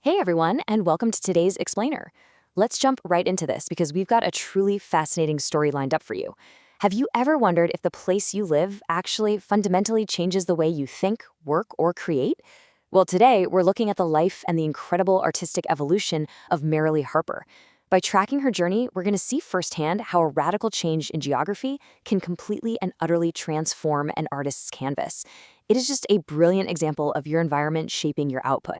Hey everyone, and welcome to today's Explainer. Let's jump right into this because we've got a truly fascinating story lined up for you. Have you ever wondered if the place you live actually fundamentally changes the way you think, work, or create? Well, today we're looking at the life and the incredible artistic evolution of Merrily Harpur. By tracking her journey, we're going to see firsthand how a radical change in geography can completely and utterly transform an artist's canvas. It is just a brilliant example of your environment shaping your output.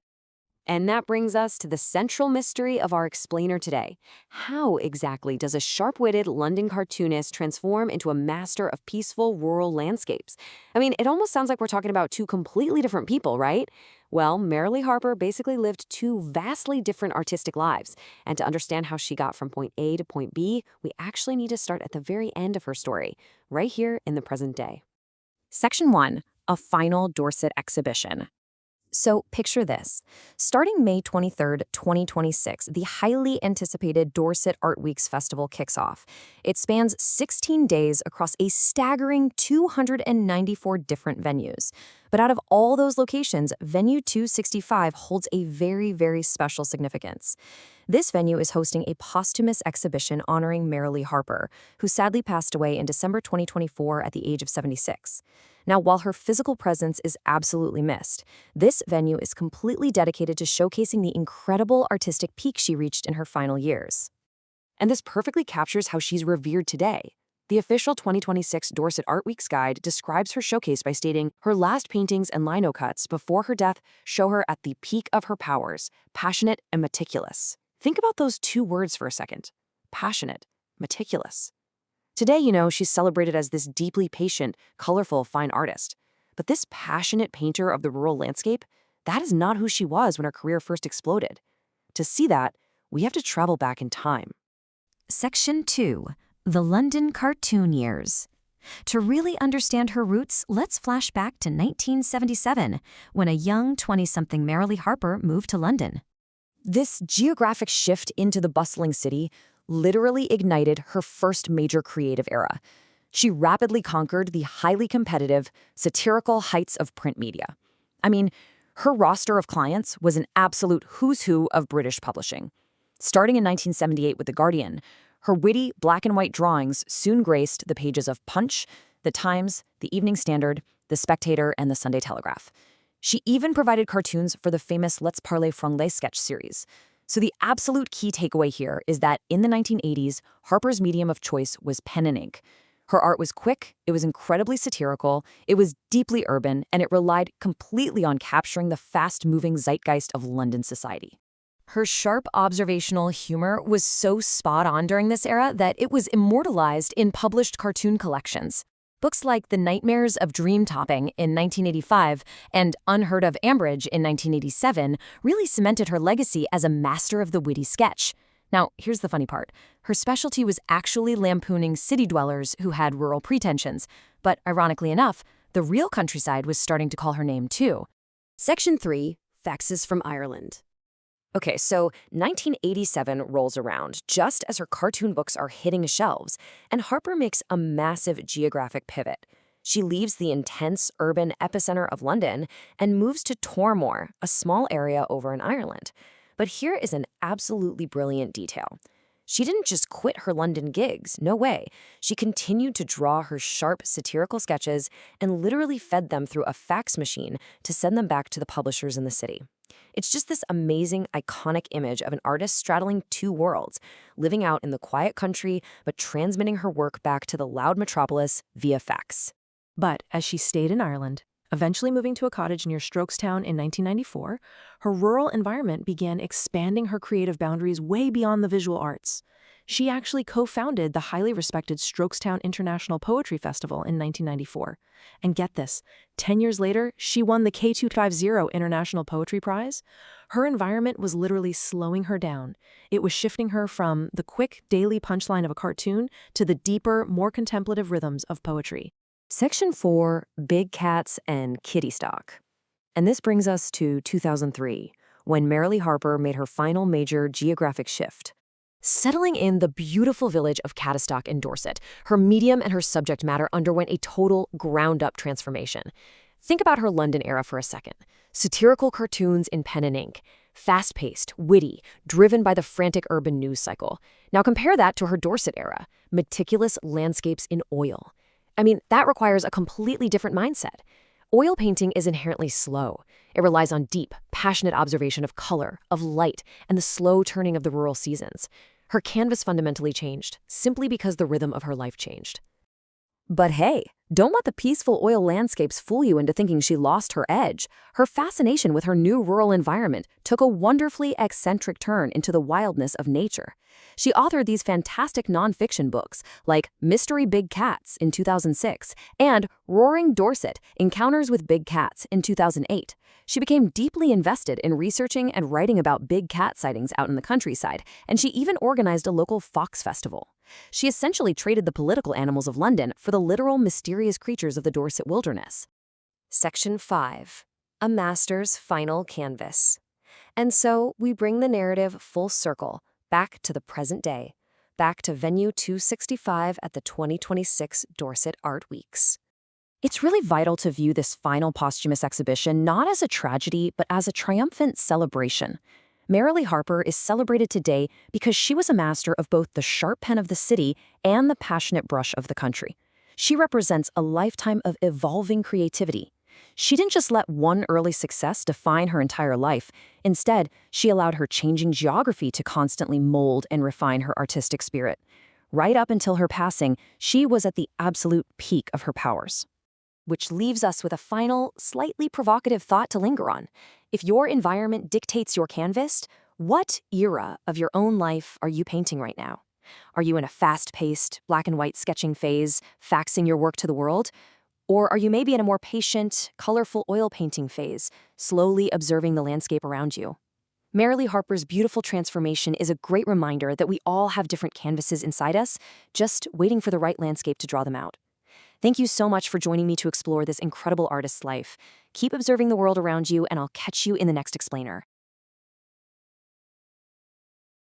And that brings us to the central mystery of our explainer today. How exactly does a sharp-witted London cartoonist transform into a master of peaceful rural landscapes? I mean, it almost sounds like we're talking about two completely different people, right? Well, Merrily Harpur basically lived two vastly different artistic lives. And to understand how she got from point A to point B, we actually need to start at the very end of her story, right here in the present day. Section 1. A final Dorset exhibition. So picture this. Starting May 23rd, 2026, the highly anticipated Dorset Art Weeks festival kicks off. It spans 16 days across a staggering 294 different venues. But out of all those locations, Venue 265 holds a very, very special significance. This venue is hosting a posthumous exhibition honoring Merrily Harpur, who sadly passed away in December 2024 at the age of 76. Now, while her physical presence is absolutely missed, this venue is completely dedicated to showcasing the incredible artistic peak she reached in her final years. And this perfectly captures how she's revered today. The official 2026 Dorset Art Weeks guide describes her showcase by stating, her last paintings and lino cuts before her death show her at the peak of her powers, passionate and meticulous. Think about those two words for a second. Passionate, meticulous. Today, she's celebrated as this deeply patient, colorful, fine artist. But this passionate painter of the rural landscape, that is not who she was when her career first exploded. To see that, we have to travel back in time. Section 2. The London Cartoon Years. To really understand her roots, let's flash back to 1977, when a young 20-something Merrily Harpur moved to London. This geographic shift into the bustling city literally ignited her first major creative era. She rapidly conquered the highly competitive, satirical heights of print media. I mean, her roster of clients was an absolute who's who of British publishing. Starting in 1978 with The Guardian, her witty black and white drawings soon graced the pages of Punch, The Times, The Evening Standard, The Spectator, and The Sunday Telegraph. She even provided cartoons for the famous Let's Parler Franglais sketch series. So the absolute key takeaway here is that in the 1980s, Harpur's medium of choice was pen and ink. Her art was quick, it was incredibly satirical, it was deeply urban, and it relied completely on capturing the fast-moving zeitgeist of London society. Her sharp observational humor was so spot-on during this era that it was immortalized in published cartoon collections. Books like The Nightmares of Dream Topping in 1985 and Unheard of Ambridge in 1987 really cemented her legacy as a master of the witty sketch. Now, here's the funny part. Her specialty was actually lampooning city dwellers who had rural pretensions. But ironically enough, the real countryside was starting to call her name too. Section 3. Faxes from Ireland. Okay, so 1987 rolls around just as her cartoon books are hitting shelves, and Harpur makes a massive geographic pivot. She leaves the intense urban epicenter of London and moves to Tormore, a small area over in Ireland. But here is an absolutely brilliant detail. She didn't just quit her London gigs, no way. She continued to draw her sharp, satirical sketches and literally fed them through a fax machine to send them back to the publishers in the city. It's just this amazing, iconic image of an artist straddling two worlds, living out in the quiet country but transmitting her work back to the loud metropolis via fax. But as she stayed in Ireland, eventually moving to a cottage near Strokestown in 1994, her rural environment began expanding her creative boundaries way beyond the visual arts. She actually co-founded the highly respected Strokestown International Poetry Festival in 1994. And get this, 10 years later, she won the K250 International Poetry Prize. Her environment was literally slowing her down. It was shifting her from the quick daily punchline of a cartoon to the deeper, more contemplative rhythms of poetry. Section 4. Big Cats and Kitty Stock. And this brings us to 2003, when Merrily Harpur made her final major geographic shift. Settling in the beautiful village of Caddisstock in Dorset, her medium and her subject matter underwent a total ground-up transformation. Think about her London era for a second. Satirical cartoons in pen and ink, fast-paced, witty, driven by the frantic urban news cycle. Now compare that to her Dorset era, meticulous landscapes in oil. I mean, that requires a completely different mindset. Oil painting is inherently slow. It relies on deep, passionate observation of color, of light, and the slow turning of the rural seasons. Her canvas fundamentally changed, simply because the rhythm of her life changed. But hey, don't let the peaceful oil landscapes fool you into thinking she lost her edge. Her fascination with her new rural environment took a wonderfully eccentric turn into the wildness of nature. She authored these fantastic nonfiction books like Mystery Big Cats in 2006 and Roaring Dorset: Encounters with Big Cats in 2008. She became deeply invested in researching and writing about big cat sightings out in the countryside, and she even organized a local fox festival. She essentially traded the political animals of London for the literal mysterious creatures of the Dorset wilderness. Section 5. A Master's Final Canvas. And so we bring the narrative full circle, back to the present day, back to Venue 265 at the 2026 Dorset Art Weeks. It's really vital to view this final posthumous exhibition not as a tragedy, but as a triumphant celebration. Merrily Harpur is celebrated today because she was a master of both the sharp pen of the city and the passionate brush of the country. She represents a lifetime of evolving creativity. She didn't just let one early success define her entire life. Instead, she allowed her changing geography to constantly mold and refine her artistic spirit. Right up until her passing, she was at the absolute peak of her powers. Which leaves us with a final, slightly provocative thought to linger on. If your environment dictates your canvas, what era of your own life are you painting right now? Are you in a fast-paced, black and white sketching phase, faxing your work to the world? Or are you maybe in a more patient, colorful oil painting phase, slowly observing the landscape around you? Merrily Harpur's beautiful transformation is a great reminder that we all have different canvases inside us, just waiting for the right landscape to draw them out. Thank you so much for joining me to explore this incredible artist's life. Keep observing the world around you, and I'll catch you in the next explainer.